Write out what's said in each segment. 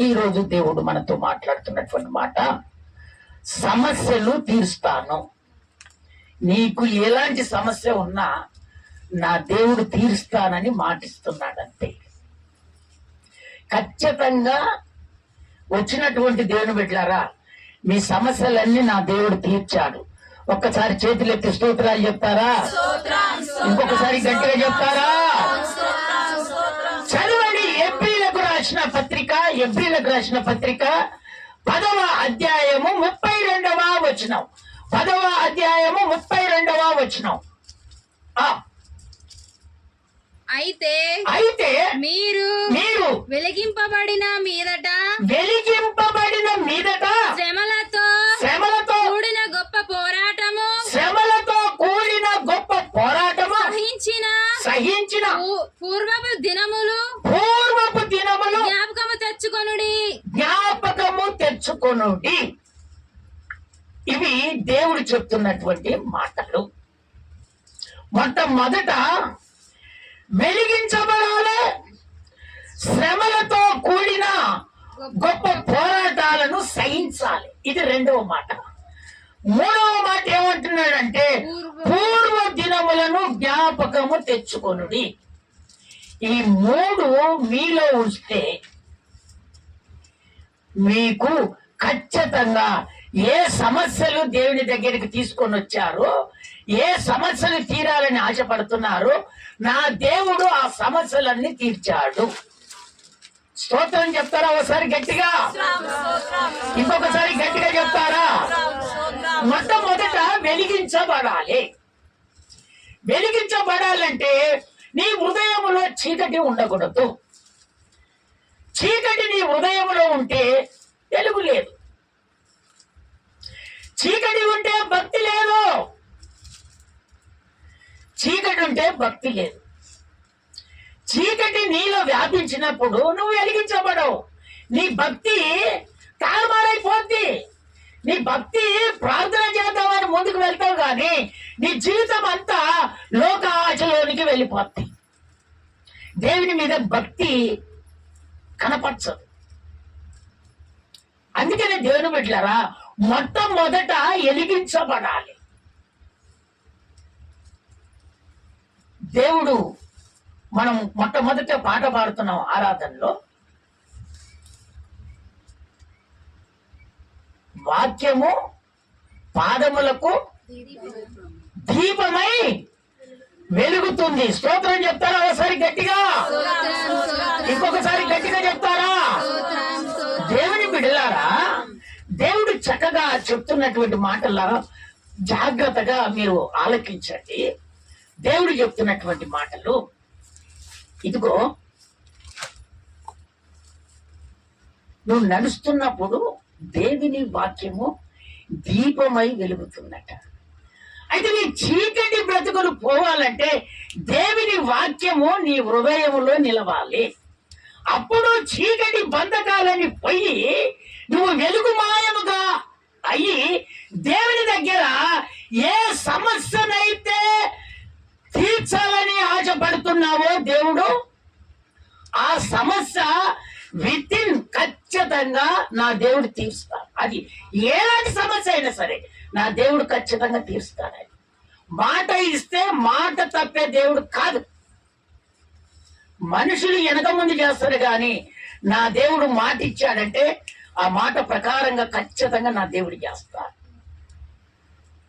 ఈ రోజు దేవుడు మనతో మాట్లాడుతున్నటువంటి మాట, సమస్యలు తీరుస్తాను. నీకు ఎలాంటి సమస్య ఉన్నా నా దేవుడు తీరుస్తానని మాటిస్తున్నాడు. అంతే. ఖచ్చితంగా వచ్చినటువంటి దేవుని బిడ్డలారా, మీ సమస్యలన్నీ నా దేవుడు తీర్చాడు. ఒక్కసారి చేతులెత్తి స్తోత్రాలు చెప్తారా? ఇంకొకసారి గట్టిగా చెప్తారా? చదవండి. ఎబ్రీలకు రాసిన పత్రిక 10వ అధ్యాయము 32వ వచనం. 10వ అధ్యాయము 32వ వచనం. అయితే మీరు వెలిగింపబడిన మీదట శ్రమలతో కూడిన గొప్ప పోరాటము సహించిన పూర్వపు దినములు జ్ఞాపకము తెచ్చుకొనుడి. ఇవి దేవుడు చెప్తున్నటువంటి మాటలు. మొట్టమొదట వెలిగించబడాలి, శ్రమలతో కూడిన గొప్ప పోరాటాలను సహించాలి. ఇది రెండవ మాట. మూడవ మాట ఏమంటున్నాడంటే, పూర్వ దినములను జ్ఞాపకము తెచ్చుకొనుడి. ఈ మూడు మీలో ఉంటే మీకు ఖచ్చితంగా ఏ సమస్యలు దేవుని దగ్గరికి తీసుకొని వచ్చారో, ఏ సమస్యలు తీరాలని ఆశపడుతున్నారో, నా దేవుడు ఆ సమస్యలన్నీ తీర్చాడు. స్తోత్రం చెప్తారా? ఒకసారి గట్టిగా, ఇంకొకసారి గట్టిగా చెప్తారా? మొట్టమొదట వెలిగించబడాలి. వెలిగించబడాలంటే నీ హృదయములో చీకటి ఉండకూడదు. చీకటి నీ హృదయంలో ఉంటే వెలుగు లేదు. చీకటి ఉంటే భక్తి లేదు. చీకటి ఉంటే భక్తి లేదు. చీకటి నీలో వ్యాపించినప్పుడు నువ్వు వెలిగించబడవు. నీ భక్తి తారుమారైపోద్ది. నీ భక్తి ప్రార్థన చేద్దామని ముందుకు వెళ్తావు, కానీ నీ జీవితం అంతా లోక ఆశలోనికి వెళ్ళిపోద్ది. దేవుని మీద భక్తి కనపరచదు. అందుకనే దేవుని బిడ్డలారా, మొట్టమొదట వెలిగించబడాలి. దేవుడు, మనం మొట్టమొదట పాట పాడుతున్నాం ఆరాధనలో, వాక్యము పాదములకు దీపమై వెలుగుతుంది. స్తోత్రం చెప్తారా? ఒకసారి గట్టిగా, ఇంకొకసారి గట్టిగా చెప్తారా? దేవుని బిడ్డలారా, దేవుడు చక్కగా చెప్తున్నటువంటి మాటలా జాగ్రత్తగా మీరు ఆలకించండి. దేవుడు చెప్తున్నటువంటి మాటలు ఇదిగో, నువ్వు నడుస్తున్నప్పుడు దేవుని వాక్యము దీపమై వెలుగుతున్నట. అయితే నీ చీకటి బ్రతుకులు పోవాలంటే దేవుని వాక్యము నీ హృదయములో నిలవాలి. అప్పుడు చీకటి బంధకాలని పోయి నువ్వు వెలుగుమాయముగా అయ్యి దేవుని దగ్గర ఏ సమస్యనైతే తీర్చాలని ఆశపడుతున్నావో దేవుడు ఆ సమస్య వితిన్ ఖచ్చితంగా నా దేవుడు తీరుస్తాడు. అది ఎలాంటి సమస్య అయినా సరే నా దేవుడు ఖచ్చితంగా తీరుస్తాడని మాట ఇస్తే మాట తప్పే దేవుడు కాదు. మనుషులు వెనక ముందు చేస్తారు, కానీ నా దేవుడు మాట ఇచ్చాడంటే ఆ మాట ప్రకారంగా ఖచ్చితంగా నా దేవుడు చేస్తాడు.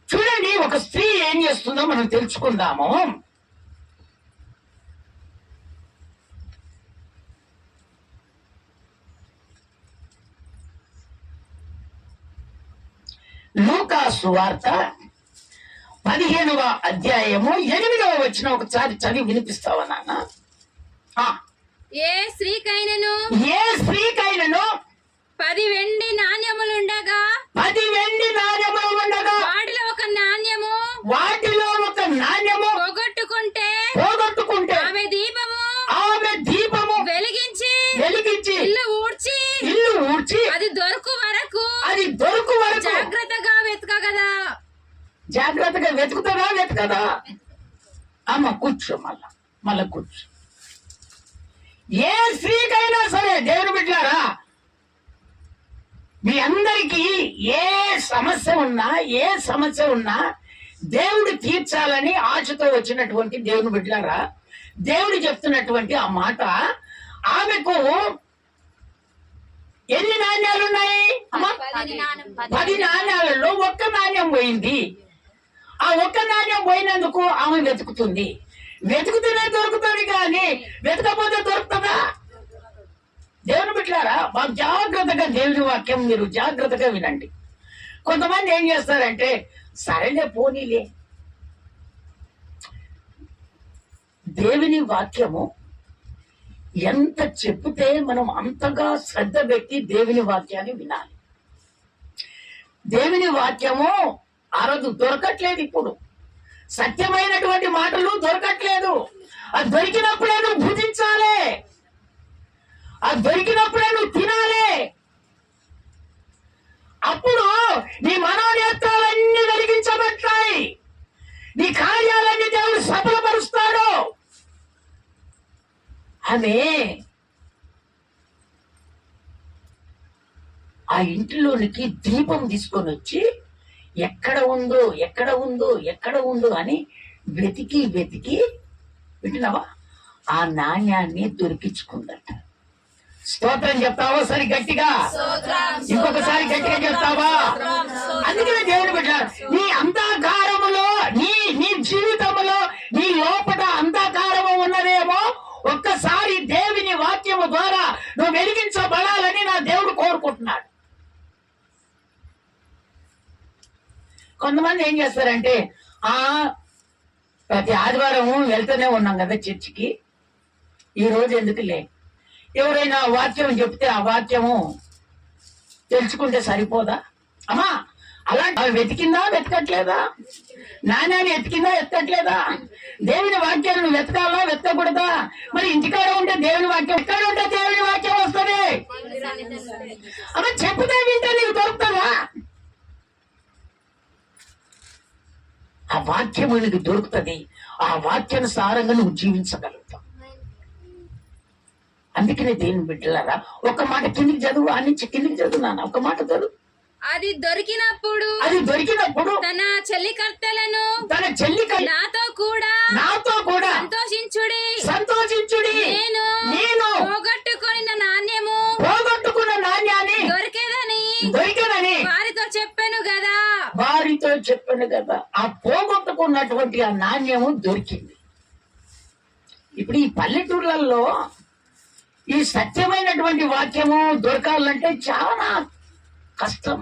చూడండి, ఒక స్త్రీ ఏం చేస్తుందో మనం తెలుసుకుందాము. లూకా సువార్త 15వ అధ్యాయము 8వ వచనం ఒకసారి చదివి వినిపిస్తావా నాన్న? ఏ స్త్రీకైనను 10 వెండి నాణ్యములుండగా వాటిలో ఒక నాణ్యము పోగొట్టుకుంటే ఆమె దీపము వెలిగించి ఇల్లు ఊడ్చి అది దొరకు వరకు జాగ్రత్తగా వెతుకుతుందా? అమ్మ కూర్చో, మళ్ళా కూర్చో. ఏ స్త్రీకైనా సరే దేవుని బిడ్డలారా, మీ అందరికీ ఏ సమస్య ఉన్నా దేవుడు తీర్చాలని ఆశతో వచ్చినటువంటి దేవుని బిడ్డలారా, దేవుడు చెప్తున్నటువంటి ఆ మాట, ఆమెకు ఎన్ని నాణ్యాలు ఉన్నాయి? 10 నాణ్యాలలో 1 నాణ్యం పోయింది. ఆ 1 నాణ్యం పోయినందుకు ఆమె వెతుకుతుంది. వెతుకుతూనే దొరుకుతుంది, కానీ వెతకపోతే దొరుకుతుందా? దేవుని బిడ్డలారా, బాగా జాగ్రత్తగా దేవుని వాక్యం మీరు జాగ్రత్తగా వినండి. కొంతమంది ఏం చేస్తారంటే, సరేలే పోనీలే. దేవుని వాక్యము ఎంత చెప్తే మనం అంతగా శ్రద్ధ పెట్టి దేవుని వాక్యాన్ని వినాలి. దేవుని వాక్యము అరదు దొరకట్లేదు. ఇప్పుడు సత్యమైనటువంటి మాటలు దొరకట్లేదు. అది దొరికినప్పుడే నువ్వు భుజించాలి, అది దొరికినప్పుడే నువ్వు తినాలి. అప్పుడు నీ మనోనేత్రాలన్నీ వెలిగించబడతాయి, నీ కార్యాలన్నీ దేవుడు సఫలపరుస్తాడు. ఆమె ఆ ఇంటిలోనికి దీపం తీసుకొని వచ్చి ఎక్కడ ఉందో అని వెతికి వింటున్నావా, ఆ నాణ్యాన్ని దొరికించుకుందట. స్తోత్రం చెప్తావా? సరి గట్టిగా ఇంకొకసారి గట్టిగా చెప్తావా? అందుకనే దేవుని బిడ్డ, నీ అంధకారములో నీ జీవితంలో నీ లోపల అంధకారము ఉన్నదేమో, ఒక్కసారి దేవుని వాక్యము ద్వారా నువ్వు వెలిగించబడాలని నా దేవుడు కోరుకుంటున్నాడు. కొంతమంది ఏం చేస్తారంటే, ప్రతి ఆదివారం వెళ్తూనే ఉన్నాం కదా చర్చికి, ఈ రోజు ఎందుకులే, ఎవరైనా వాక్యం చెప్తే ఆ వాక్యము తెలుసుకుంటే సరిపోదా? అమ్మా, అలాంటి వెతకట్లేదా? నాణ్యాన్ని ఎత్తట్లేదా? దేవుని వాక్యాన్ని నువ్వు వెతకకూడదా? మరి ఇంటికాడ ఉంటే దేవుని వాక్యం, ఇక్కడ ఉంటే దేవుని వాక్యం వస్తుంది. అమ్మ, చెప్తే వింటే నీకు దొరుకుతుందా? ఆ వాక్యం నీకు దొరుకుతుంది. ఆ వాక్యానుసారంగా నువ్వు జీవించగలుగుతావు. అందుకనే దేవుని బిడ్డలారా, ఒక మాట కిందికి చదువు, ఆ నుంచి కిందికి చదువు నాన్న, ఒక మాట చదువు. అది దొరికినప్పుడు తన చెల్లికత్తెలను నాతో కూడా సంతోషించుడి, నేను పోగొట్టుకున్న నాణ్యాన్ని దొరికేదని వారితో చెప్పాను కదా. ఆ పోగొట్టుకున్నటువంటి ఆ నాణ్యము దొరికింది. ఇప్పుడు ఈ పల్లెటూర్లలో ఈ సత్యమైనటువంటి వాక్యము దొరకాలంటే చాలా కష్టం.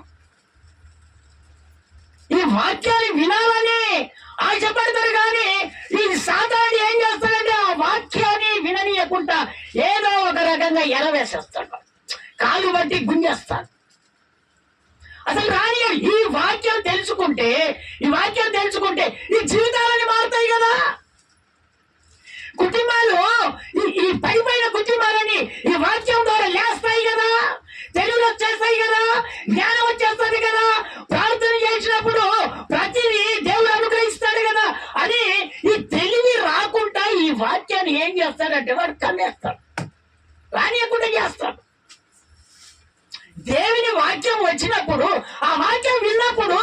ఈ వాక్యాన్ని వినాలని ఆశపడతారు, కానీ ఈ సాతానుడు ఏం చేస్తాడంటే ఆ వాక్యాన్ని విననీయకుండా ఏదో ఒక రకంగా ఎలవేసేస్తాడు, కాలు బట్టి గుంజేస్తాడు. అసలు రాని ఈ వాక్యం తెలుసుకుంటే ఈ జీవితాలని మారుతాయి కదా. కుటుంబాలు ఈ పైన కుటుంబాలని ఈ వాక్యం ద్వారా లేస్తాయి కదా, తెలుగు వచ్చేస్తాయి కదా, జ్ఞానం వచ్చేస్తుంది కదా, ప్రార్థన చేసినప్పుడు ప్రతిదీ దేవుడు అనుగ్రహిస్తాడు కదా అని ఈ తెలివి రాకుండా ఈ వాక్యాన్ని ఏం చేస్తాడంటే వాడు కమ్మేస్తాడు, రానియకుండా చేస్తాడు. దేవుని వాక్యం వచ్చినప్పుడు, ఆ వాక్యం విన్నప్పుడు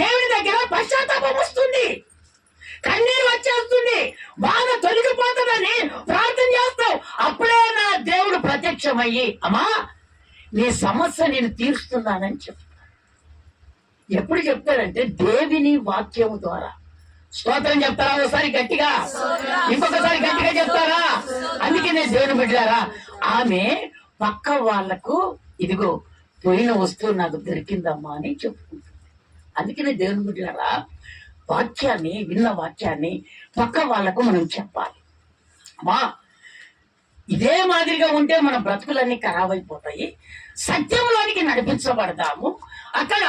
దేవుని దగ్గర పశ్చాత్తాపం వస్తుంది, కన్నీరు వచ్చేస్తుంది, బాధ తొలగిపోతుందని ప్రార్థన చేస్తావు. అప్పుడే నా దేవుడు ప్రత్యక్షమయ్యి, అమ్మా నీ సమస్య నేను తీరుస్తున్నానని చెప్తాడు. ఎప్పుడు చెప్తాడంటే దేవుని వాక్యం ద్వారా. స్తోత్రం చెప్తారా? ఒకసారి గట్టిగా, ఇంకొకసారి గట్టిగా చెప్తారా? అందుకే నేను దేవుని బిడ్డారా, ఆమె పక్క వాళ్లకు ఇదిగో పోయిన వస్తువు నాకు దొరికిందమ్మా అని చెప్పుకుంటుంది. అందుకనే దేవుని బిడ్డారా, వాక్యాన్ని విన్న వాక్యాన్ని పక్క వాళ్లకు మనం చెప్పాలి. అమ్మా, ఇదే మాదిరిగా ఉంటే మన బ్రతుకులన్నీ ఖరాబ్ అయిపోతాయి. సత్యంలోనికి నడిపించబడతాము, అక్కడ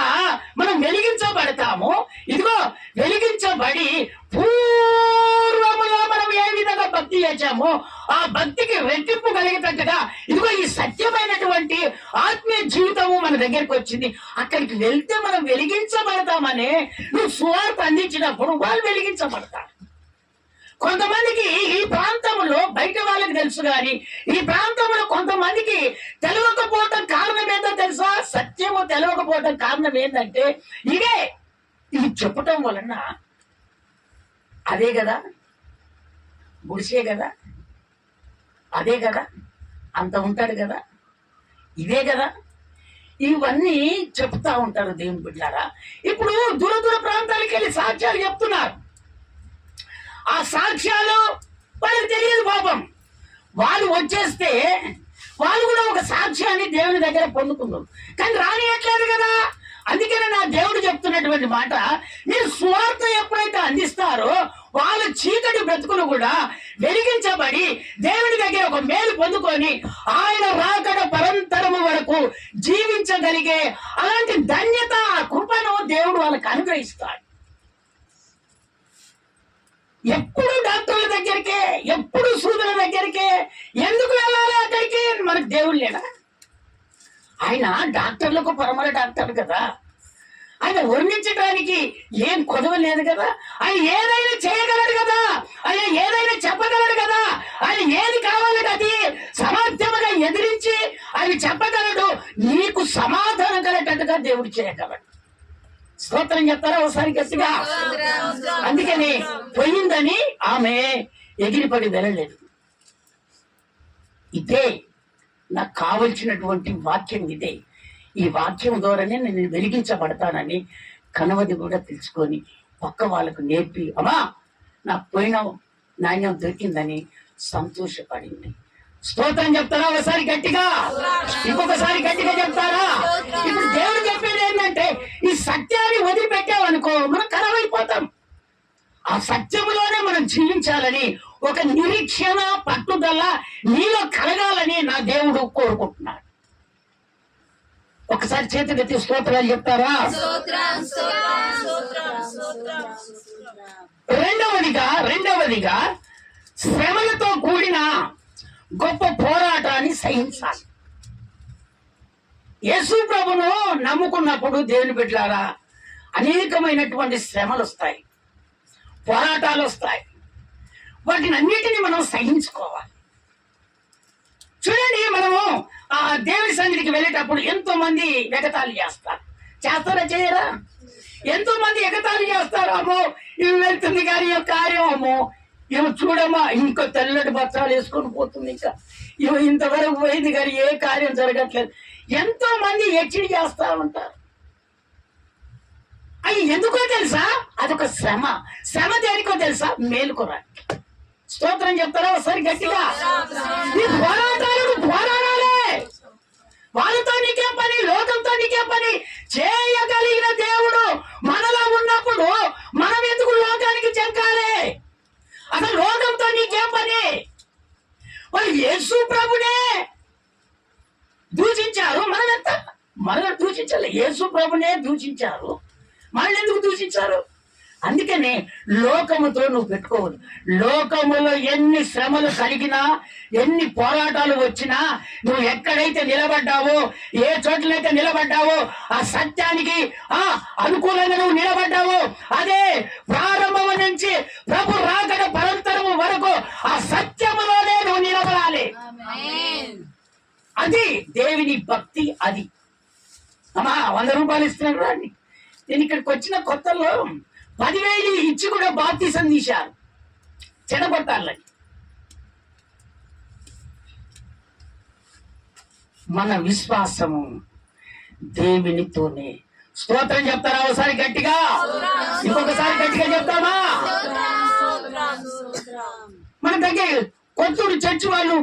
మనం వెలిగించబడతాము. ఇదిగో వెలిగించబడి పూర్వములో మనం ఏ విధంగా భక్తి చేశామో ఆ భక్తికి రెట్టింపు కలిగేటట్టుగా ఇదిగో ఈ సత్యమైనటువంటి ఆత్మీయ జీవితము మన దగ్గరికి వచ్చింది. అక్కడికి వెళ్తే మనం వెలిగించబడతామని నువ్వు సువార్త అందించినప్పుడు వాళ్ళు వెలిగించబడతారు. కొంతమందికి ఈ ప్రాంతంలో బయట వాళ్ళకి తెలుసు, కానీ ఈ ప్రాంతంలో కొంతమందికి తెలియకపోవటం కారణం ఏంటో తెలుసా? సత్యము వెళ్ళిపోవడం కారణం ఏంటంటే ఇది చెప్పటం వలన అదే కదా, గుడిసే కదా, అదే కదా, అంత ఉంటాడు కదా, ఇదే కదా, ఇవన్నీ చెప్తా ఉంటారు దేవుని బిడ్డారా. ఇప్పుడు దూర దూర ప్రాంతాలకు వెళ్ళి సాక్ష్యాలు చెప్తున్నారు. ఆ సాక్ష్యాలు వాళ్ళకి తెలియదు పాపం. వాళ్ళు వచ్చేస్తే వాళ్ళు కూడా ఒక సాక్ష్యాన్ని దేవుని దగ్గర పొందుకున్నారు, కానీ రానియట్లేదు కదా. అందుకనే నా దేవుడు చెప్తున్నటువంటి మాట, మీరు స్వార్థ ఎప్పుడైతే అందిస్తారో వాళ్ళ చీకటి బ్రతుకులు కూడా వెలిగించబడి దేవుని దగ్గర ఒక మేలు పొందుకొని ఆయన రాకడ పరంతరము వరకు జీవించగలిగే అలాంటి ధన్యత, కృపను దేవుడు వాళ్ళకి అనుగ్రహిస్తాడు. ఎప్పుడు డాక్టర్ల దగ్గరికే, ఎప్పుడు సూదుల దగ్గరికే ఎందుకు వెళ్ళాలి? అక్కడికి మనకు దేవుడు లేడా? ఆయన డాక్టర్లకు పరమర డాక్టర్ కదా. ఆయన వర్ణించడానికి ఏం కొదవ లేదు కదా. ఆయన ఏదైనా చేయగలడు కదా, ఆయన ఏదైనా చెప్పగలడు కదా. ఆయన ఏది కావాలని అది సమర్థముగా ఎదిరించి ఆయన చెప్పగలడు. నీకు సమాధానం కలిగేటట్టుగా దేవుడు చేయగలడు. స్తోత్రం చెప్తారా ఒకసారి గట్టిగా? అందుకని పోయిందని ఆమె ఎగిరిపడి వెళ్ళలేదు. ఇదే నాకు కావలసినటువంటి వాక్యం, ఇదే. ఈ వాక్యం ద్వారానే నేను వెలిగించబడతానని కనవది కూడా తెలుసుకొని పక్క వాళ్ళకు నేర్పి, అమ్మా నాకు పోయిన నాణ్యం దొరికిందని సంతోషపడింది. స్తోత్రం చెప్తారా ఒకసారి గట్టిగా? ఇంకొకసారి గట్టిగా చెప్తారా? ఇప్పుడు దేవుడు చెప్పేది ఏంటంటే, ఈ సత్యాన్ని వదిలిపెట్టామనుకో మనం ఖరాబైపోతాం. ఆ సత్యములోనే మనం జీవించాలని ఒక నిరీక్షణ, పట్టుదల నీలో కలగాలని నా దేవుడు కోరుకుంటున్నాడు. ఒకసారి చేతులెత్తి స్తోత్రాలు చెప్తారా? రెండవదిగా శ్రమలతో కూడిన గొప్ప పోరాటాన్ని సహించాలి. యేసు ప్రభును నమ్ముకున్నప్పుడు దేవుని బిడ్డలారా అనేకమైనటువంటి శ్రమలు వస్తాయి, పోరాటాలు వస్తాయి. వాటిని అన్నిటినీ మనం సహించుకోవాలి. చూడండి, మనము ఆ దేవుని సన్నిధికి వెళ్ళేటప్పుడు ఎంతో మంది ఎగతాళి చేస్తారా చేయరా? ఎంతో మంది ఎగతాళి చేస్తారు. అమ్మో ఇవి వెళ్తుంది కానీ ఈ కార్యం, అమ్మో ఇవి చూడమ్మా ఇంకా తెల్లటి బత్తాలు వేసుకొని పోతుంది, ఇంకా ఇవి ఇంతవరకు పోయింది కానీ ఏ కార్యం జరగట్లేదు. ఎంతో మంది హెచ్చరి చేస్తా ఉంటారు. అవి ఎందుకో తెలుసా? అదొక శ్రమ. శ్రమ దేనికో తెలుసా? మేలుకోరానికి. స్తోత్రం చెప్తారా ఒకసారి గట్టిగా? ఈ పోరాటాలను పోరాడాలే. వాళ్ళతో నీకే పని, లోకంతో నీకే పని. చేయగలిగిన దేవుడు మనలో ఉన్నప్పుడు మనం ఎందుకు లోకానికి చెంకాలి? అసలు లోకంతో నీకేం పని? వాళ్ళు యేసు ప్రభునే దూషించారు, మనల్ని దూషించాలి. యేసు ప్రభునే దూషించారు, మనల్ని ఎందుకు దూషించారు? అందుకనే లోకముతో నువ్వు పెట్టుకోవద్దు. లోకములో ఎన్ని శ్రమలు కలిగినా, ఎన్ని పోరాటాలు వచ్చినా, నువ్వు ఎక్కడైతే నిలబడ్డావో, ఏ చోట్లయితే నిలబడ్డావో, ఆ సత్యానికి అనుకూలంగా నువ్వు నిలబడ్డావో, అదే ప్రారంభం నుంచి ప్రభు రాకడ పరంతరము వరకు ఆ సత్యములోనే నువ్వు నిలబడాలి. అది దేవుని భక్తి. అది అమ్మా 100 రూపాయలు ఇస్తున్నాడు రాండి. నేను ఇక్కడికి వచ్చిన కొత్తలో 10,000 ఇచ్చి కూడా బాప్తిసం తీశారు చెడగొట్టాలని. మన విశ్వాసము దేవునితోనే. స్తోత్రం చెప్తారా ఒకసారి గట్టిగా? ఇంకొకసారి గట్టిగా చెప్తామా? మన దగ్గర కొత్తూరు చర్చి వాళ్ళు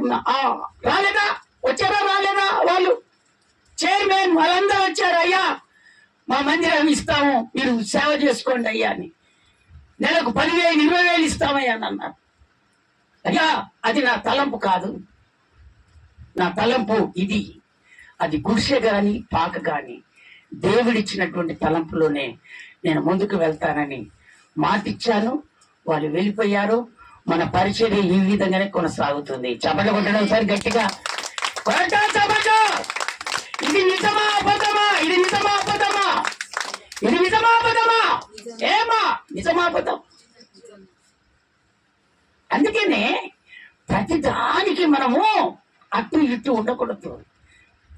రాలేదా? వచ్చారా రాలేదా? వాళ్ళు చైర్మన్ వాళ్ళందరూ వచ్చారు. అయ్యా మా మందిరం ఇస్తాము, మీరు సేవ చేసుకోండి అయ్యా అని. నెలకు 10,000 20,000 ఇస్తామయ్యా అని అన్నారు. అయ్యా అది నా తలంపు కాదు, నా తలంపు ఇది. అది గుడిసె గాని పాక గాని దేవుడిచ్చినటువంటి తలంపులోనే నేను ముందుకు వెళ్తానని మాటిచ్చాను. వాళ్ళు వెళ్ళిపోయారు. మన పరిచర్య ఈ విధంగానే కొనసాగుతుంది. చప్పట్లు కొట్టడం ఒకసారి గట్టిగా. ఇది నిజమా అబద్ధమా? ఇది నిజమా అబద్ధమా? ఇది నిజమా అబద్ధమా? ఏమా నిజమా అబద్ధం? అందుకనే ప్రతి దానికి మనము అటు ఇటు ఉండకూడదు.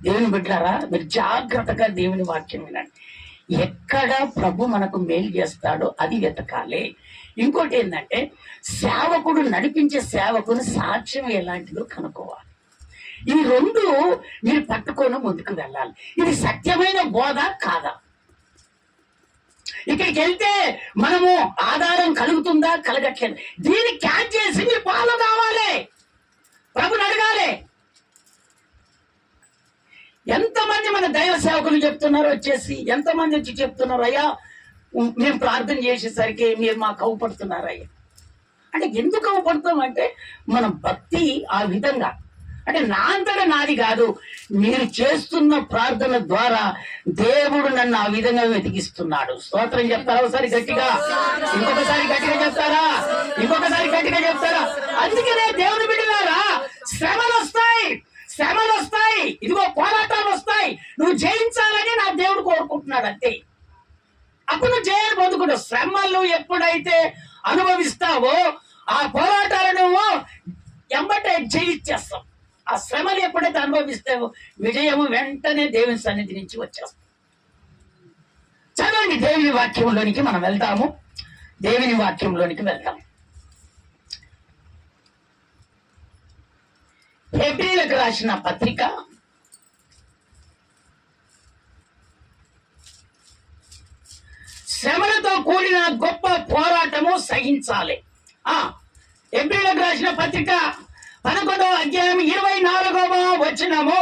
దేవుని బిడ్డలారా, మీరు జాగ్రత్తగా దేవుని వాక్యం వినండి. ఎక్కడ ప్రభు మనకు మేలు చేస్తాడో అది వెతకాలి. ఇంకోటి ఏంటంటే, సేవకుడు నడిపించే సేవకుని సాక్ష్యం ఎలాంటిదో కనుక్కోవాలి. ఈ రెండు మీరు పట్టుకొని ముందుకు వెళ్ళాలి. ఇది సత్యమైన బోధ కాదా? ఇక్కడికి వెళ్తే మనము ఆధారం కలుగుతుందా, కలగట్లేదు, దీన్ని క్యాచ్ చేసి మీరు ఫాలో కావాలి, ప్రభుని అడగాలి. ఎంతమంది మన దైవ సేవకులు చెప్తున్నారు, వచ్చేసి ఎంతమంది వచ్చి చెప్తున్నారు, అయ్యా మేము ప్రార్థన చేసేసరికి మీరు మాకు అవపడుతున్నారు అయ్యా అంటే. ఎందుకు అవపడతాం అంటే, మన భక్తి ఆ విధంగా, అంటే నా అంతటా నాది కాదు, మీరు చేస్తున్న ప్రార్థన ద్వారా దేవుడు నన్ను ఆ విధంగా వెతికిస్తున్నాడు. స్తోత్రం చెప్తారా ఒకసారి గట్టిగా? ఇంకొకసారి గట్టిగా చెప్తారా? ఇంకొకసారి గట్టిగా చెప్తారా? అందుకనే దేవుని బిడ్డలారా, శ్రమలు వస్తాయి, శ్రమలు వస్తాయి, ఇదిగో పోరాటాలు వస్తాయి. నువ్వు జయించాలని నా దేవుడు కోరుకుంటున్నాడు అంతే. అప్పుడు నువ్వు జయాన్ని పొందుకుంటావు. శ్రమలు ఎప్పుడైతే అనుభవిస్తావో ఆ పోరాటాలను నువ్వు ఎంబటే జయించేస్తావు. ఆ శ్రమలు ఎప్పుడైతే అనుభవిస్తావో విజయము వెంటనే దేవుని సన్నిధి నుంచి వచ్చేస్తాం. చదవండి, దేవుని వాక్యంలోనికి మనం వెళ్తాము. దేవుని వాక్యంలోనికి వెళ్తాం. హెబ్రీయులకు రాసిన పత్రిక 'శ్రమలతో కూడిన గొప్ప పోరాటము సహించాలి'. హెబ్రీయులకు రాసిన పత్రిక 11వ అధ్యాయం 24వ వచనము.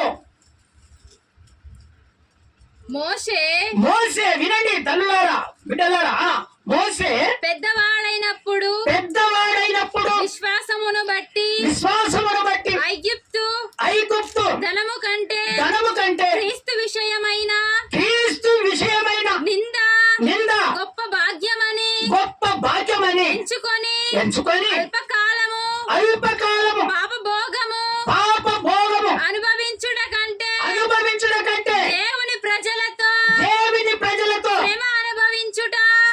మోసే వినండి తల్లులారా, బిడ్డలారా, మోసే పెద్దవాడైనప్పుడు విశ్వాసమును బట్టి ఐగుప్తు ధనము కంటే క్రీస్తు విషయమైన నింద గొప్ప భాగ్యమని ఎంచుకొని అల్పకాలము పాపభోగము అనుభవించుట కంటే దేవుని ప్రజలతో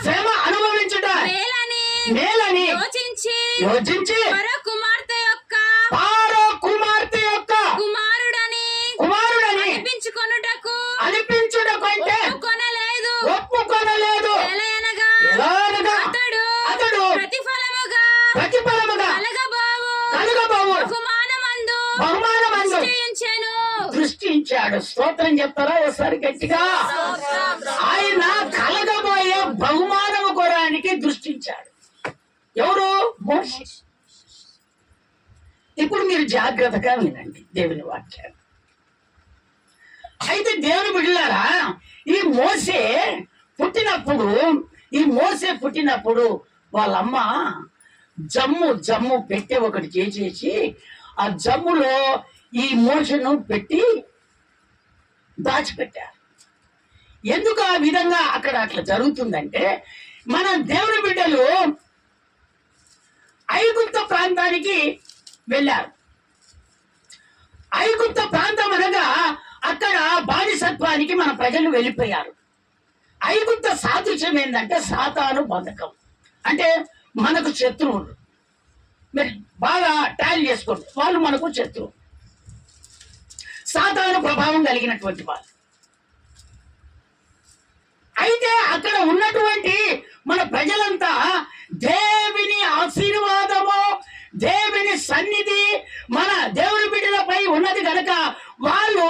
శ్రమ అనుభవించుట మేలని యోచించి పరో కుమార్తె యొక్క కుమారుడని అనిపించుకొనుటకు ఒప్పుకొనలేదు. ఎలయనగా అతడు ప్రతిఫలముగా కలగబోవు బహుమానమందు దృష్టించాడు. స్తోత్రం చెప్తారా ఒకసారి గట్టిగా? ఆయన కలగబోయే బహుమానము కొరానికి దృష్టించాడు. ఎవరు? మోషే. ఇప్పుడు మీరు జాగ్రత్తగా వినండి దేవుని వాక్యాలు. అయితే దేవుని బిడ్డలారా, ఈ మోసే పుట్టినప్పుడు వాళ్ళమ్మ జమ్ము పెట్టే ఒకటి చేసేసి ఆ జమ్ములో ఈ మోసను పెట్టి దాచిపెట్టారు. ఎందుకు ఆ విధంగా అక్కడ అట్లా జరుగుతుందంటే, మన దేవుని బిడ్డలు ఐగుప్తు ప్రాంతానికి వెళ్ళారు. ఐగుప్తు ప్రాంతం అనగా అక్కడ బానిసత్వానికి మన ప్రజలు వెళ్ళిపోయారు. ఐగుప్తు సాదృశ్యం ఏంటంటే సాతాను బంధకం, అంటే మనకు శత్రువులు. మీరు బాగా టాలీ చేసుకోండి, వాళ్ళు మనకు శత్రువు, సాతాను ప్రభావం కలిగినటువంటి వాళ్ళు. అయితే అక్కడ ఉన్నటువంటి మన ప్రజలంతా దేవుని ఆశీర్వాదము, దేవుని సన్నిధి మన దేవుని బిడ్డలపై ఉన్నది కనుక వాళ్ళు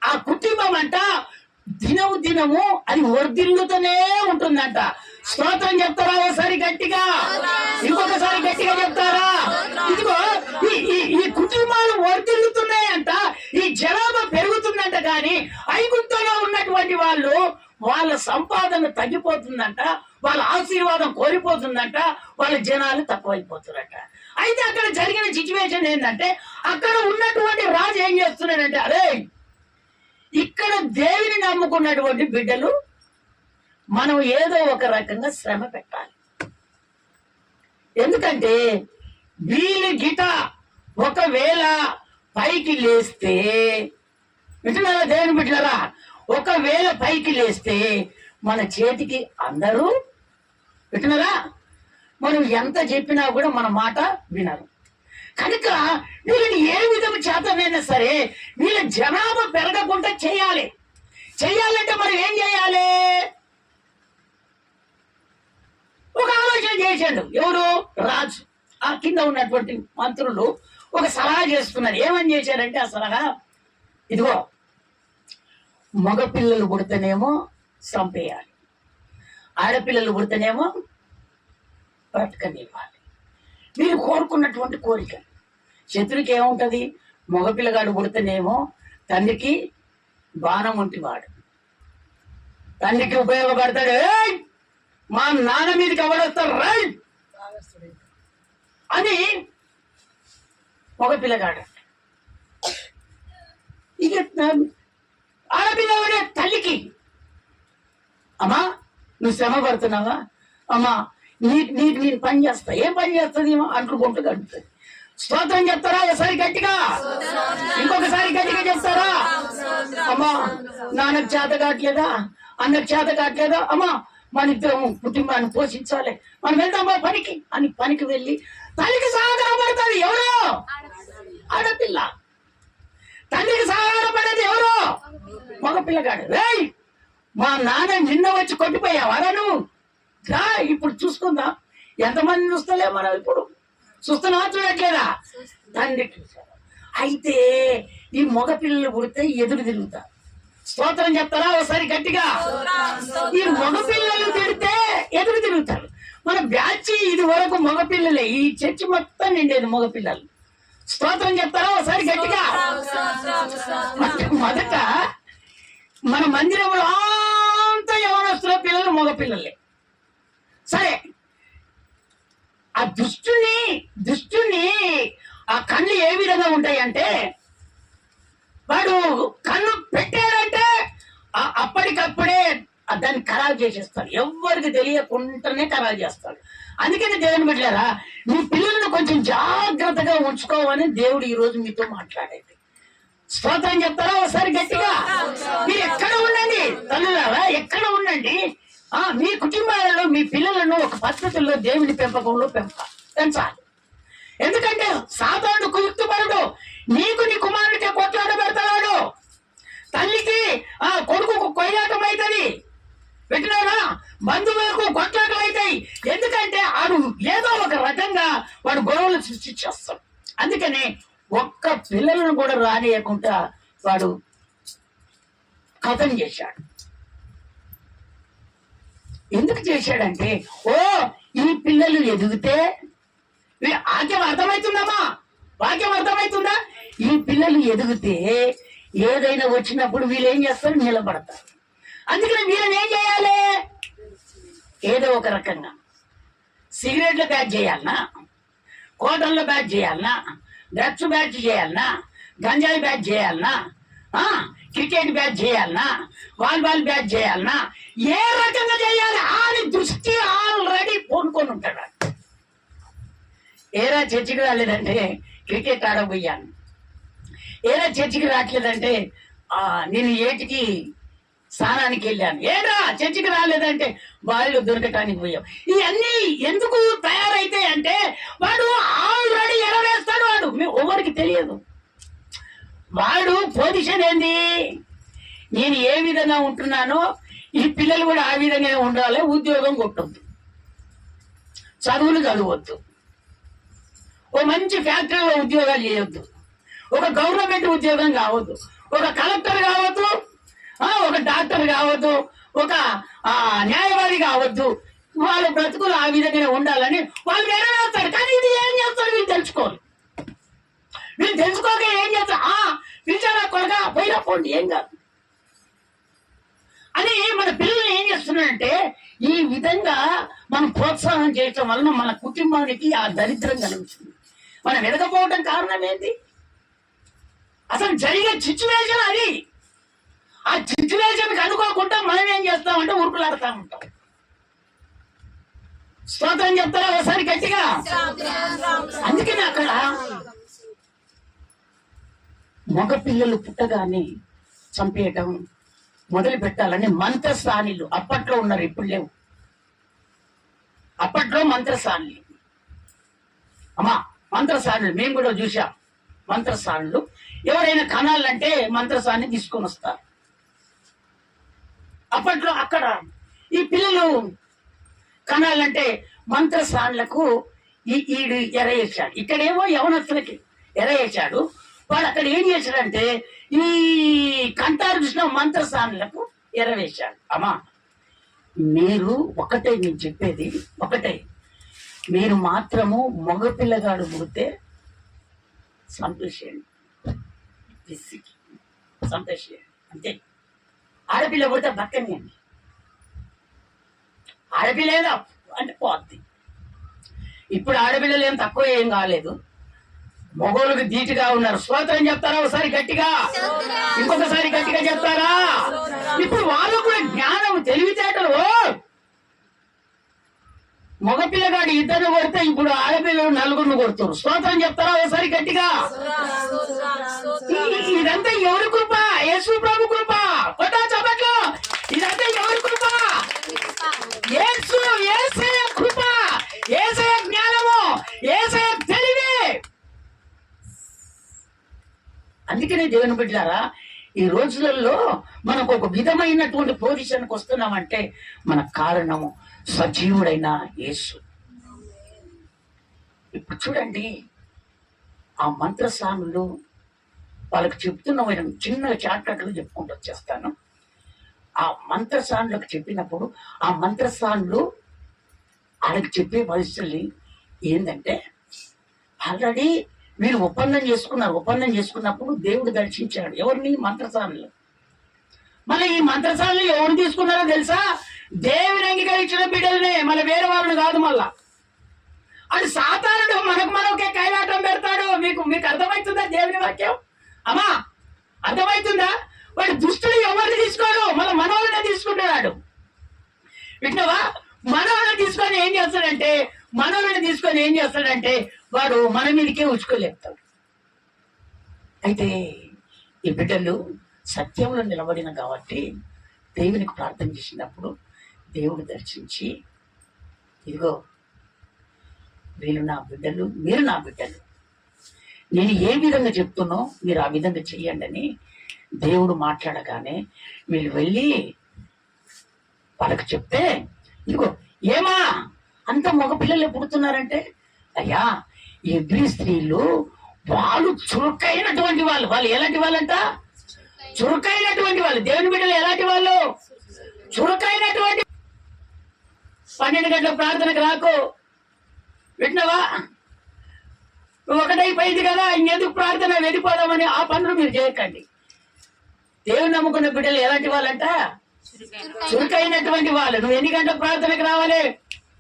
ఆ కుటుంబం అంట దినము అది వర్ధిల్లుతూనే ఉంటుందంట. స్తోత్రం చెప్తారా ఒకసారి గట్టిగా? ఇంకొకసారి గట్టిగా చెప్తారా? ఇదిగో ఈ కుటుంబాలు వర్ధిల్లుతున్నాయంట, ఈ జనాభా పెరుగుతుందంట. కానీ ఐగుప్తులో ఉన్నటువంటి వాళ్ళ సంపాదన తగ్గిపోతుందంట, వాళ్ళ ఆశీర్వాదం కోల్పోతుందంట, వాళ్ళ జనాలు తక్కువైపోతున్నారట. అయితే అక్కడ జరిగిన సిచ్యువేషన్ ఏంటంటే, అక్కడ ఉన్నటువంటి రాజు ఏం చేస్తున్నాడంటే, అరే ఇక్కడ దేవుని నమ్ముకున్నటువంటి బిడ్డలు మనం ఏదో ఒక రకంగా శ్రమ పెట్టాలి. ఎందుకంటే వీళ్ళు గిట ఒకవేళ పైకి లేస్తే, వింటున్నారా దేవుని బిడ్డలారా, ఒకవేళ పైకి లేస్తే మన చేతికి అందరూ, వింటున్నారా, మనం ఎంత చెప్పినా కూడా మన మాట వినరు. కనుక వీళ్ళని ఏ విధము చేతనైనా సరే వీళ్ళ జనాభా పెరగకుండా చేయాలి. చెయ్యాలంటే మరి ఏం చేయాలి? ఒక ఆలోచన చేశాడు. ఎవరు? రాజు. ఆ కింద ఉన్నటువంటి మంత్రులు ఒక సలహా చేస్తున్నారు. ఏమని చేశారంటే ఆ సలహా, ఇదిగో మగపిల్లలు పుడితేనేమో చంపేయాలి, ఆడపిల్లలు పుడితేనేమో బ్రతకనివ్వాలి. మీరు కోరుకున్నటువంటి కోరిక. శత్రుకి ఏముంటది? మగపిల్లగాడు పుడితేనేమో తండ్రికి బాణం వంటివాడు, తండ్రికి ఉపయోగపడతాడు. ఏయ్ మా నాన్న మీదకి ఎవడొస్తారు రై అని మగపిల్లగాడు. ఇక ఆడపిల్లవాడే తల్లికి, అమ్మా నువ్వు శ్రమ పడుతున్నావా, అమ్మా నీకు నేను పని చేస్తా. ఏం పని చేస్తుంది? అంటుకుంటూ గడుపుతుంది. స్తోత్రం చెప్తారా ఒకసారి గట్టిగా? ఇంకొకసారి గట్టిగా చెప్తారా? అమ్మా నాన్నకు చేత కావట్లేదా, అన్నకు చేత కావట్లేదా, అమ్మా మన ఇద్దరం కుటుంబాన్ని పోషించాలి, మనం వెళ్దామా పనికి అని పనికి వెళ్ళి తల్లికి సహకారపడతాడు. ఎవరో? ఆడపిల్ల. తల్లికి సహకారపడేది ఎవరో? మగపిల్లగాడు. రేయ్ మా నాన్న నిన్న వచ్చి కొట్టిపోయావారా నువ్వు? ఇప్పుడు చూసుకుందాం. ఎంతమంది చూస్తలే మనం ఇప్పుడు చూస్తున్నా చూడట్లేదా? తండ్రికి. అయితే ఈ మగపిల్లలు పుడితే ఎదురు తిరుగుతా. స్తోత్రం చెప్తారా ఒకసారి గట్టిగా? ఈ మగపిల్లలు తిడితే ఎదురు తిరుగుతారు. మన బ్యాచ్ ఇది వరకు మగపిల్లలే. ఈ చర్చి మొత్తం నిండేది మగపిల్లలు. స్తోత్రం చెప్తారా ఒకసారి గట్టిగా? మొదట మన మందిరంలో అంతా యవనస్తుల పిల్లలు మగపిల్లలే. సరే, ఆ దుష్టుని ఆ కళ్ళు ఏ విధంగా ఉంటాయంటే, వాడు కన్ను పెట్టాడంటే అప్పటికప్పుడే దాన్ని ఖరాబు చేసేస్తాడు. ఎవ్వరికి తెలియకుండానే ఖరాబు చేస్తాడు. అందుకని దేవుని బిడ్డలారా, మీ పిల్లలను కొంచెం జాగ్రత్తగా ఉంచుకోవాలని దేవుడు ఈ రోజు మీతో మాట్లాడేది. స్తోత్రం చెప్తారా ఒకసారి గట్టిగా? మీరు ఎక్కడ ఉండండి తల్లులారా, ఎక్కడ ఉండండి, మీ కుటుంబాలలో మీ పిల్లలను ఒక పద్ధతుల్లో దేవుని పెంపకంలో పెంచాలి. ఎందుకంటే సాతానుడు కుయుక్తపరుడు. నీకు నీ కుమారుడికి కొట్లాట పెడతాడు, తల్లికి కొడుకు కొయ్యాటం అవుతుంది, పెట్టినారా బంధువులకు కొట్లాటం అవుతాయి. ఎందుకంటే ఆడు ఏదో ఒక రకంగా వాడు గొడవలు సృష్టించేస్తాడు. అందుకని ఒక్క పిల్లలను కూడా రానియకుండా వాడు కథం చేశాడు. ఎందుకు చేశాడంటే, ఈ పిల్లలు ఎదిగితే, వాక్యం అర్థమవుతుందమ్మా? వాక్యం అర్థమవుతుందా? ఈ పిల్లలు ఎదిగితే ఏదైనా వచ్చినప్పుడు వీళ్ళు ఏం చేస్తారు? నిలబడతారు. అందుకని వీళ్ళని ఏం చేయాలి? ఏదో ఒక రకంగా సిగరెట్లు బ్యాచ్ చేయాలనా, కోటల్లో బ్యాచ్ చేయాలనా, డ్రగ్స్ బ్యాచ్ చేయాలనా, గంజాయి బ్యాచ్ చేయాలనా, క్రికెట్ బ్యాచ్ చేయాలనా, వాలీబాల్ బ్యాచ్ చేయాలనా, ఏ రకంగా చేయాలి అని దృష్టి ఆల్రెడీ పూనుకొని ఉంటాడు. ఏరా చర్చికి రాలేదంటే క్రికెట్ ఆడబోయాను, ఏరా చర్చికి రావట్లేదంటే నేను ఏటికి స్నానానికి వెళ్ళాను, ఏరా చర్చికి రాలేదంటే వాళ్ళు దొరకటానికి పోయాం. ఇవన్నీ ఎందుకు తయారైతాయి అంటే వాడు ఆల్రెడీ ఎరవేస్తాడు. వాడు ఎవరికి తెలియదు. వాడు పొజిషన్ ఏంది? నేను ఏ విధంగా ఉంటున్నానో ఈ పిల్లలు కూడా ఆ విధంగా ఉండాలి. ఉద్యోగం కొట్టద్దు, చదువులు చదవద్దు, ఓ మంచి ఫ్యాక్టరీలో ఉద్యోగాలు చేయొద్దు, ఒక గవర్నమెంట్ ఉద్యోగం కావద్దు, ఒక కలెక్టర్ కావద్దు, ఒక డాక్టర్ కావద్దు, ఒక న్యాయవాది కావద్దు. వాళ్ళ బ్రతుకులు ఆ విధంగానే ఉండాలని వాళ్ళు నెరవేరుతారు. కానీ ఇది ఏం చేస్తారు? వీళ్ళు తెలుసుకోరు. వీళ్ళు తెలుసుకోక ఏం చేస్తారు? పిలిచారా కొడగా పోయినా పోండి, ఏం కాదు అని మన పిల్లల్ని ఏం చేస్తున్నారంటే ఈ విధంగా మనం ప్రోత్సాహం చేయటం వలన మన కుటుంబానికి ఆ దరిద్రం కలుగుతుంది. మనం ఎదగపోవడం కారణం ఏంటి? అసలు జరిగే సిచ్యువేషన్ అది. ఆ సిచ్యువేషన్ అనుకోకుండా మనం ఏం చేస్తామంటే ఉరుకులాడుతూ ఉంటాం. స్తోత్రం చెప్తారా ఒకసారి గట్టిగా? అందుకని అక్కడ మగ పిల్లలు పుట్టగానే చంపేయటం మొదలు పెట్టాలని మంత్రస్థానిలు అప్పట్లో ఉన్నారు, ఇప్పుడు లేవు. అప్పట్లో మంత్రస్థానిలు, అమ్మా మంత్రసానులు మేము కూడా చూసాం. మంత్రసానులు ఎవరైనా కనాలంటే మంత్రసాన్ని తీసుకొని వస్తారు. అప్పట్లో అక్కడ ఈ పిల్లలు కనాలంటే మంత్రసానులకు ఈడు ఎరవేశాడు. ఇక్కడేమో యవనస్తులకి ఎరవేశాడు. వాడు అక్కడ ఏం చేశాడంటే ఈ కంటారు చూసిన మంత్రసానులకు ఎరవేశాడు. అమ్మా మీరు ఒకటే, నేను చెప్పేది ఒకటే, మీరు మాత్రము మగపిల్లగాడు పుడితే సంతోషేయండి, సంతోషేయండి అంతే. ఆడపిల్ల పుడితే బక్కనియండి. ఆడపిల్ల ఏదో అంటే పోద్ది. ఇప్పుడు ఆడపిల్లలు ఏం తక్కువ ఏం కాలేదు, మగోళ్ళకి ధీటుగా ఉన్నారు. స్తోత్రం చెప్తారా ఒకసారి గట్టిగా, ఇంకొకసారి గట్టిగా చెప్తారా? ఇప్పుడు వాళ్ళు కూడా జ్ఞానం, తెలివితేటలు. మగపిల్లగాడు ఇద్దరు కొడితే ఇప్పుడు ఆడపిల్లలు నలుగురిని కొడుతారు. స్తోత్రం చెప్తారా ఒకసారి గట్టిగా? ఇదంతా ఎవరి కృప? యేసు ప్రభు కృప. కొట్టా చప్పట్లు. ఇదంతా ఎవరి కృప? యేసయ్య కృప, యేసయ్య జ్ఞానము, యేసయ్య తెలివి. అందుకనే దేవుని బిడ్డలారా, ఈ రోజులలో మనకు ఒక విధమైనటువంటి పొజిషన్కి వస్తున్నామంటే మన కారణము సజీవుడైన యేసు. ఇప్పుడు చూడండి, ఆ మంత్రసానులు వాళ్ళకి చెప్తున్న చిన్న చాట్కట్లు చెప్పుకుంటూ వచ్చేస్తాను. ఆ మంత్రసానులకు చెప్పినప్పుడు ఆ మంత్రసానులు వాళ్ళకి చెప్పే పరిస్థితులు ఏంటంటే, ఆల్రెడీ వీళ్ళు ఒప్పందం చేసుకున్నారు. ఒప్పందం చేసుకున్నప్పుడు దేవుడు దర్శించాడు ఎవరిని? మంత్రసానులు. మళ్ళీ ఈ మంత్రసానులు ఎవరు తీసుకున్నారో తెలుసా? దేవుని అంగీకరించిన బిడ్డలనే, మళ్ళీ వేరే వాళ్ళని కాదు. మళ్ళా అది సాతానుడు మనకే కైలాటం పెడతాడు. మీకు అర్థమవుతుందా దేవుని వాక్యం? అమ్మా అర్థమవుతుందా? వాడు దుష్టుడు ఎవరిని తీసుకోడు, మళ్ళీ మనోళ్ళనే తీసుకుంటున్నాడు. వింటున్నావా? మనోళ్ళని తీసుకొని ఏం చేస్తాడంటే వాడు మన మీదకే ఉచ్చుకోలేపుతాడు. అయితే ఈ బిడ్డలు సత్యంలో నిలబడిన కాబట్టి దేవునికి ప్రార్థన చేసినప్పుడు దేవుడు దర్శించి, ఇదిగో వీళ్ళు నా బిడ్డలు, మీరు నా బిడ్డలు, నేను ఏ విధంగా చెప్తున్నో మీరు ఆ విధంగా చెయ్యండి అని దేవుడు మాట్లాడగానే వీళ్ళు వెళ్ళి వాళ్ళకి చెప్తే, ఇదిగో ఏమా అంత మగపిల్లలు పుడుతున్నారంటే, అయ్యా ఎబ్రీ స్త్రీలు వాళ్ళు చురుకైనటువంటి వాళ్ళు. వాళ్ళు ఎలాంటి వాళ్ళంట? చురుకైనటువంటి వాళ్ళు. దేవుని బిడ్డలు ఎలాంటి వాళ్ళు? చురుకైనటువంటి. 12 గంటల ప్రార్థనకు రాకు, వింటున్నావా? ఒకటైపోయింది కదా, ఇంకెందుకు ప్రార్థన, వెళ్ళిపోదామని ఆ పనులు మీరు చేయకండి. దేవుని నమ్ముకున్న బిడ్డలు ఎలాంటి వాళ్ళంట? చురుకైనటువంటి వాళ్ళు. నువ్వు ఎన్ని గంటలకు ప్రార్థనకు రావాలి?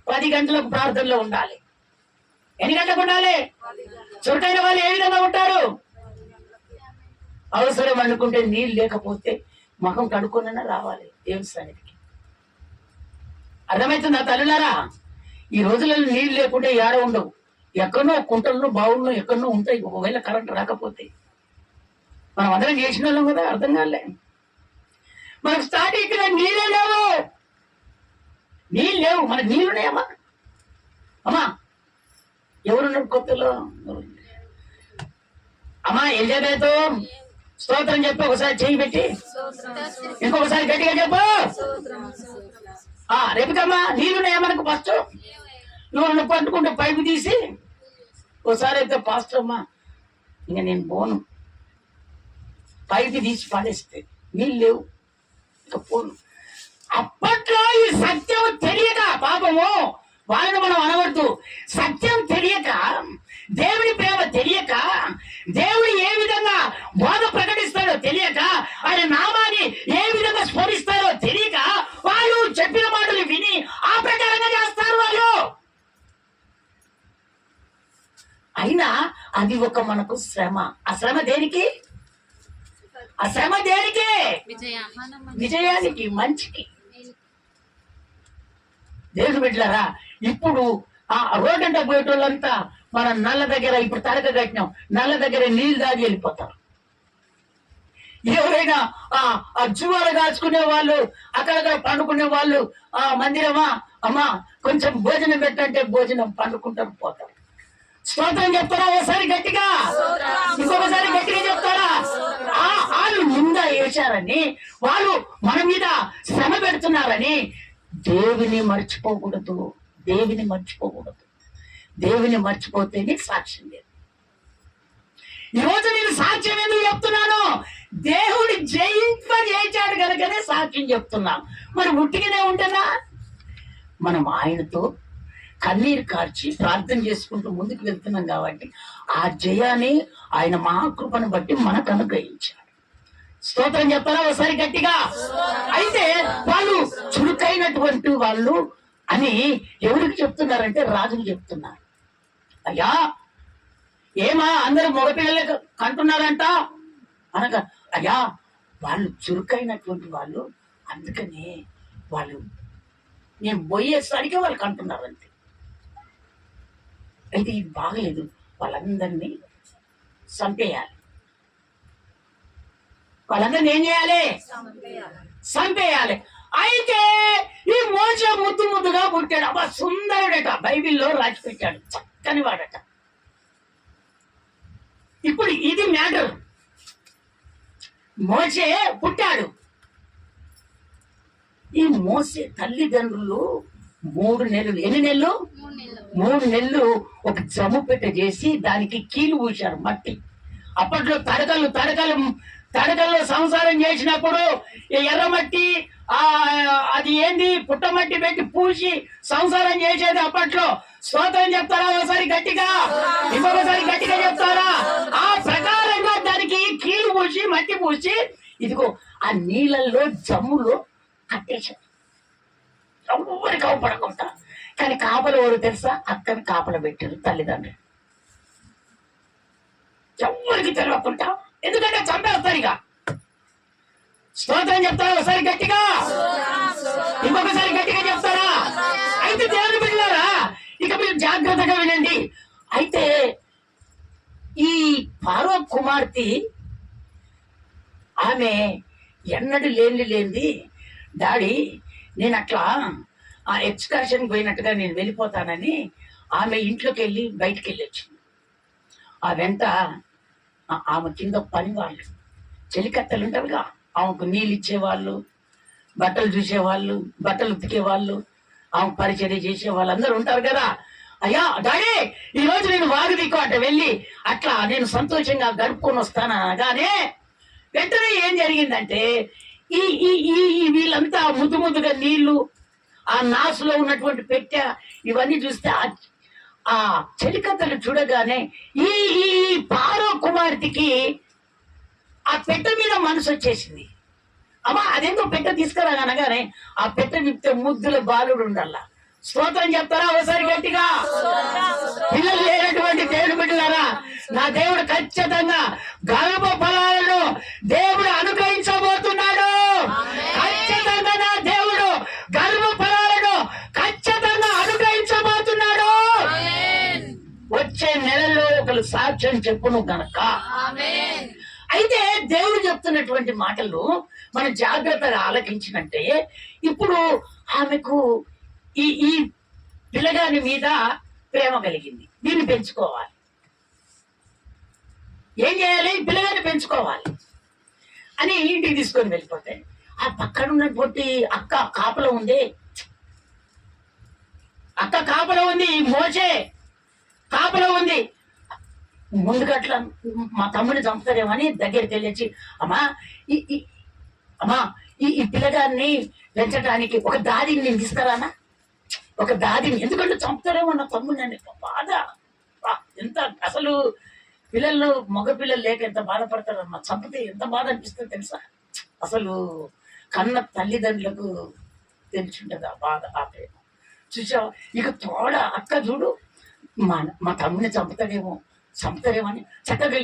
10 గంటలకు ప్రార్థనలో ఉండాలి. ఎన్ని గంటలకు ఉండాలి? చురుకైన వాళ్ళు ఏ విధంగా ఉంటారు? అవసరం అనుకుంటే నీళ్ళు లేకపోతే ముఖం కడుక్కొనైనా రావాలి దేవుని సన్నిధికి. అర్థమవుతుందా తల్లులారా? ఈ రోజులలో నీళ్ళు లేకుంటే ఏడ ఉండవు. ఎక్కడో కుంటల్లో, బావుల్లో ఎక్కడో ఉంటాయి. ఒకవేళ కరెంట్ రాకపోతే మనం అందరం చేసిన వాళ్ళం కదా, అర్థం కాలే. మనకు స్టార్ట్ ఇక్కడ నీళ్ళే లేవు. నీళ్ళు లేవు, మనకు నీళ్ళున్నాయమ్మా. అమ్మా ఎవరున్నారు కొత్తలో? అమ్మా ఎలిజబెత్ స్తోత్రం చెప్పు, ఒకసారి చేయి పెట్టి ఇంకొకసారి గట్టిగా చెప్పు. రేపుకమ్మా నీళ్ళున్నాయా మనకు? ఫస్ట్ నువ్వు పట్టుకుంటే పైపు తీసి ఒకసారి అయితే, పాస్టర్ అమ్మా ఇంకా నేను పోను, పైపు తీసి పడేస్తే నీళ్ళు లేవు, ఇంకా పోను. అప్పట్లో ఈ సత్యం తెలియక, పాపము వాళ్ళని మనం అనవద్దు, సత్యం తెలియక, దేవుని ప్రేమ తెలియక, దేవుడు ఏ విధంగా బోధ ప్రకటిస్తాడో తెలియక, ఆయన నామాన్ని ఏ విధంగా స్మరిస్తారో తెలియక, వాళ్ళు చెప్పిన మాటలు విని ఆ ప్రకారంగా చేస్తారు వాళ్ళు. అయినా అది ఒక మనకు శ్రమ. ఆ శ్రమ దేనికి? ఆ శ్రమ దేనికి? విజయానికి, మంచికి. దేవుని బిడ్డలారా, ఇప్పుడు ఆ రోడ్డంట పోయేటోళ్ళంతా మన నల్ల దగ్గర, ఇప్పుడు తడక కట్టినాం, నల్ల దగ్గర నీళ్ళు దాగి వెళ్ళిపోతారు. ఎవరైనా ఆ జువాలు కాచుకునే వాళ్ళు, అక్కడక్కడ పండుకునే వాళ్ళు, మందిరమా అమ్మా కొంచెం భోజనం పెట్టంటే భోజనం పండుకుంటారు, పోతారు. స్తోత్రం చెప్తారా ఒకసారి గట్టిగా? ఇంకొకసారి గట్టిగా చెప్తారా? వాళ్ళు నింద వేశారని, వాళ్ళు మన మీద శ్రమ పెడుతున్నారని దేవుని మర్చిపోకూడదు. దేవుని మర్చిపోకూడదు. దేవుని మర్చిపోతేనే సాక్ష్యం లేదు. ఈరోజు నేను సాక్ష్యం ఎందుకు చెప్తున్నాను? దేవుడు జయింపజేశాడు కనుకనే సాక్ష్యం చెప్తున్నాం. మరి ఉట్టిగానే ఉంటేనా? మనం ఆయనతో కన్నీరు కార్చి ప్రార్థన చేసుకుంటూ ముందుకు వెళ్తున్నాం కాబట్టి ఆ జయాన్ని ఆయన మహాకృపను బట్టి మనకు అనుగ్రహించాడు. స్తోత్రం చెప్తారా ఒకసారి గట్టిగా? అయితే వాళ్ళు చురుకైనటువంటి వాళ్ళు అని ఎవరికి చెప్తున్నారంటే రాజుకు చెప్తున్నారు. అయ్యా ఏమా అందరూ మగపిల్లలే కంటున్నారంట అనగా, అయ్యా వాళ్ళు చురుకైనటువంటి వాళ్ళు, అందుకని వాళ్ళు నేను పోయేసరికి వాళ్ళు కంటున్నారంతే. అయితే ఇది బాగలేదు, వాళ్ళందరినీ చంపేయాలి. వాళ్ళందరినీ ఏం చేయాలి? చంపేయాలి. అయితే ఈ మోషే ముద్దు ముద్దుగా పుట్టాడు. అబ్బా సుందరుడట, బైబిల్లో రాసి పెట్టాడు, చక్కని వాడట. ఇప్పుడు ఇది మ్యాటర్. మోషే పుట్టాడు. ఈ మోషే తల్లిదండ్రులు 3 నెలలు, ఎన్ని నెలలు? 3 నెలలు ఒక జమ్ము పెట్ట చేసి దానికి కీలు పూశారు, మట్టి. అప్పట్లో తడకల్లో సంసారం చేసినప్పుడు ఎర్రమట్టి, అది ఏంది పుట్టమట్టి పెట్టి పూసి సంసారం చేసేది అప్పట్లో. స్తోత్రం చెప్తారా ఒకసారి గట్టిగా? ఇంకొకసారి గట్టిగా చెప్తారా? ఆ ప్రకారంగా దానికి కీలు పూసి మట్టి పూసి ఇదిగో ఆ నీళ్ళల్లో జమ్ములో కట్టేశారు, ఎవరికి అవపడకుండా. కానీ కాపలు ఎవరు తెలుసా? అక్కని కాపలు పెట్టారు తల్లిదండ్రులు, ఎవరికి తెలియకుండా. ఎందుకంటే చంపేస్తారు ఇక. స్తోత్రం చెప్తారా ఒకసారి గట్టిగా? ఇంకొకసారి గట్టిగా చెప్తారా? అయితే దేవుని బిడ్డలారా, ఇక మీరు జాగ్రత్తగా వినండి. అయితే ఈ ఫరో కుమార్తె ఆమె ఎన్నడూ లేనిది, డాడీ నేను అట్లా ఆ ఎక్స్కర్షన్ పోయినట్టుగా నేను వెళ్ళిపోతానని ఆమె ఇంట్లోకి వెళ్ళి బయటికి వెళ్ళి వచ్చింది. ఆ వెంట ఆమె కింద పని వాళ్ళు, చెలికత్తెలు ఉంటారుగా, ఆమెకు నీళ్ళు ఇచ్చేవాళ్ళు, బట్టలు చూసేవాళ్ళు, బట్టలు ఉతికేవాళ్ళు, ఆమె పరిచర్య చేసే వాళ్ళందరూ ఉంటారు కదా. అయ్యా డాడీ ఈ రోజు నేను వాగు దిక్కు అట్ట వెళ్ళి అట్లా నేను సంతోషంగా గడుపుకొని వస్తాను అనగానే వెంటనే ఏం జరిగిందంటే ఈ ఈ ఈ వీళ్ళంతా ముద్దుగా నీళ్లు, ఆ నాసులో ఉన్నటువంటి పెట్టె, ఇవన్నీ చూస్తే ఆ చెలికత్తలు చూడగానే ఈ ఈ ఫరో కుమార్తెకి ఆ పెట్టె మీద మనసు వచ్చేసింది. అమ్మా అదేందో పెట్టె తీసుకురాగనగానే ఆ పెట్టె నింపితే ముద్దుల బాలుడు ఉండాల. స్తోత్రం చెప్తారా ఒకసారి గట్టిగా? పిల్లలు లేనటువంటి దేవుడు బిడ్డలారా, నా దేవుడు ఖచ్చితంగా గర్భ ఫలాలను దేవుడు అనుగ్రహించబోతున్నాడు. ఖచ్చితంగా నా దేవుడు గర్భ ఫలాలను ఖచ్చితంగా అనుగ్రహించబోతున్నాడు. వచ్చే నెలలో ఒకరు సాక్ష్యం చెప్పును గనక. అయితే దేవుడు చెప్తున్నటువంటి మాటలు మనం జాగ్రత్తగా ఆలకించినట్టే ఇప్పుడు ఆమెకు ఈ పిల్లగాని మీద ప్రేమ కలిగింది. దీన్ని పెంచుకోవాలి. ఏం చేయాలి? పిల్లగాని పెంచుకోవాలి అని ఇంటికి తీసుకొని వెళ్ళిపోతే ఆ పక్కన ఉన్నటువంటి అక్క కాపలో ఉంది. మోషే కాపలో ఉంది. ముందుగా అట్లా మా తమ్ముడిని చంపుతారేమని దగ్గరికి వెళ్ళొచ్చి, అమ్మా ఈ పిల్లగాన్ని పెంచడానికి ఒక దాదిని నేను తీసుకురానా? ఒక దాదిని, ఎందుకంటే చంపుతారేమో నా తమ్ముడిని అని బాధ. ఎంత అసలు పిల్లలు మగ పిల్లలు లేక ఎంత బాధపడతారమ్మా, చంపితే ఎంత బాధ అనిపిస్తుంది తెలుసా? అసలు కన్న తల్లిదండ్రులకు తెలిసింటది ఆ బాధ, ఆ ప్రేమ. చూసావా? ఇక తోడ అక్క చూడు, మా తమ్ముడిని చంపుతారేమో అని చక్కగా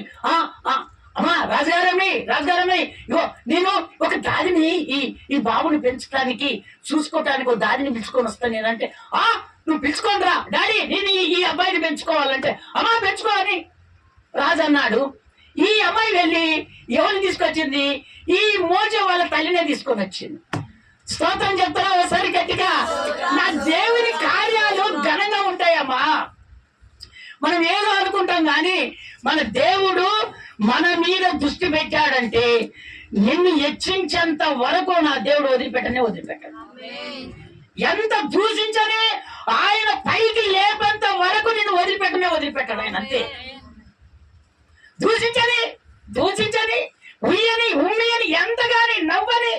అమ్మా రాజుగారమ్మి ఇగో నేను ఒక దాదిని ఈ బాబుని పెంచడానికి చూసుకోవటానికి ఒక దాదిని పిలుచుకొని వస్తాను నేనంటే, నువ్వు పిలుచుకోని రా డాడీ, నేను ఈ అబ్బాయిని పెంచుకోవాలంటే, అమ్మా పెంచుకో అని రాజు అన్నాడు. ఈ అమ్మాయి వెళ్ళి ఎవరిని తీసుకొచ్చింది? ఈ మోసే వాళ్ళ తల్లినే తీసుకొని వచ్చింది. స్తోత్రం చెప్తారా ఒకసారి గట్టిగా? నా దేవుని కార్యాలు ఘనంగా ఉంటాయమ్మా. మనం ఏదో అనుకుంటాం కానీ మన దేవుడు మన మీద దృష్టి పెట్టాడంటే నిన్ను హెచ్చించేంత వరకు నా దేవుడు వదిలిపెట్టాడు. ఎంత దూషించని ఆయన పైకి లేపంత వరకు నిన్ను వదిలిపెట్టాడు ఆయన. అంతే. దూషించని ఉయ్యని ఉమ్మియని ఎంతగాని నవ్వని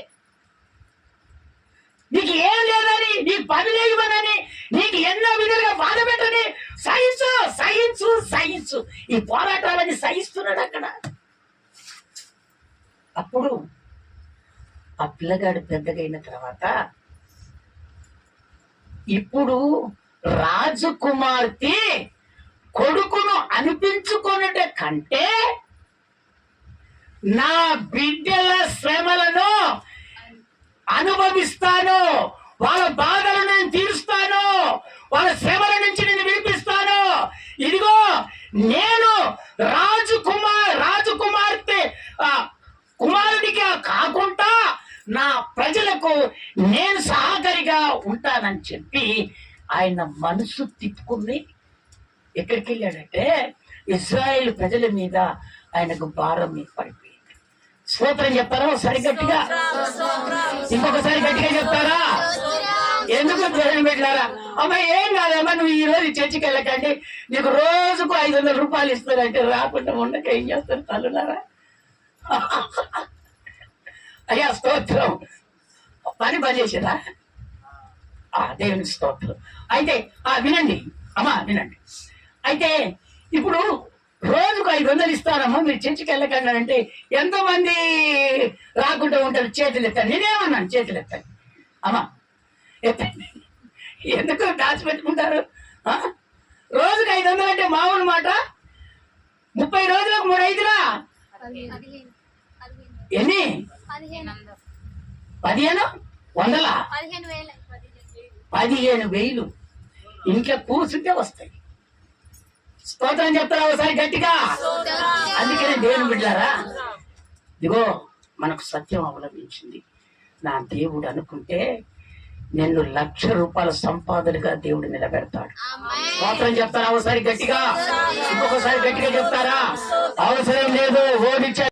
నీకు ఏం లేదని నీకు పని లేవనని నీకు ఎన్నో విధాలుగా బాధ పెట్టని సహించు ఈ పోరాటాలని సహిస్తున్నాడు అక్కడ. అప్పుడు ఆ పిల్లగాడు పెద్దగైన తర్వాత ఇప్పుడు రాజకుమార్తె కొడుకును అనిపించుకున్నట కంటే నా బిడ్డల శ్రమలను అనుభవిస్తాను, వాళ్ళ బాధలను నేను తీరుస్తాను, వాళ్ళ శ్రమల నుంచి నేను విడిపిస్తాను. ఇదిగో నేను రాజకుమార్తె కుమారుడిగా కాకుండా నా ప్రజలకు నేను సహకారిగా ఉంటానని చెప్పి ఆయన మనసు తిప్పుకుని ఎక్కడికి వెళ్ళాడంటే ఇశ్రాయేలు ప్రజల మీద ఆయనకు భారం మీద పడిపోయింది. స్తోత్రం చెప్తారా ఒకసారి గట్టిగా? ఇంకొకసారి గట్టిగా చెప్తారా? ఎందుకు దేవుని పెట్టారా? అమ్మా ఏం కాదమ్మా, నువ్వు ఈ రోజు చర్చికి వెళ్ళకండి, నీకు రోజుకు 500 రూపాయలు ఇస్తారంటే రాకుండా ఉండక ఏం చేస్తారు తల్లులారా? అయ్యా స్తోత్రం. పని చేసిరా? దేవుని స్తోత్రం. అయితే వినండి అమ్మా, వినండి. అయితే ఇప్పుడు రోజుకు 500 ఇస్తారమ్మా, మీరు చర్చికి వెళ్ళకండి అంటే ఎంతమంది రాకుండా ఉంటారు? చేతులు ఎత్తాను. నేనేమన్నాను? చేతులు ఎత్తాను అమ్మా, ఎత్తండి. ఎందుకు దాచిపెట్టుకుంటారు? రోజుకు 500 అంటే మామూలు మాట. 30 రోజులకు 3 5లా ఎన్ని? 1500 15,000 ఇంట్లో కూర్చుంటే వస్తాయి. స్తోత్రం చెప్తారా ఒకసారి గట్టిగా? అందుకనే దేవుని బిడ్డారా, ఇదిగో మనకు సత్యం అవలంబించింది. నా దేవుడు అనుకుంటే నిన్ను 1,00,000 రూపాయల సంపాదనగా దేవుడు నిలబెడతాడు. స్తోత్రం చెప్తారా ఒకసారి గట్టిగా? ఇంకొకసారి గట్టిగా చెప్తారా? అవసరం లేదు, ఓడించే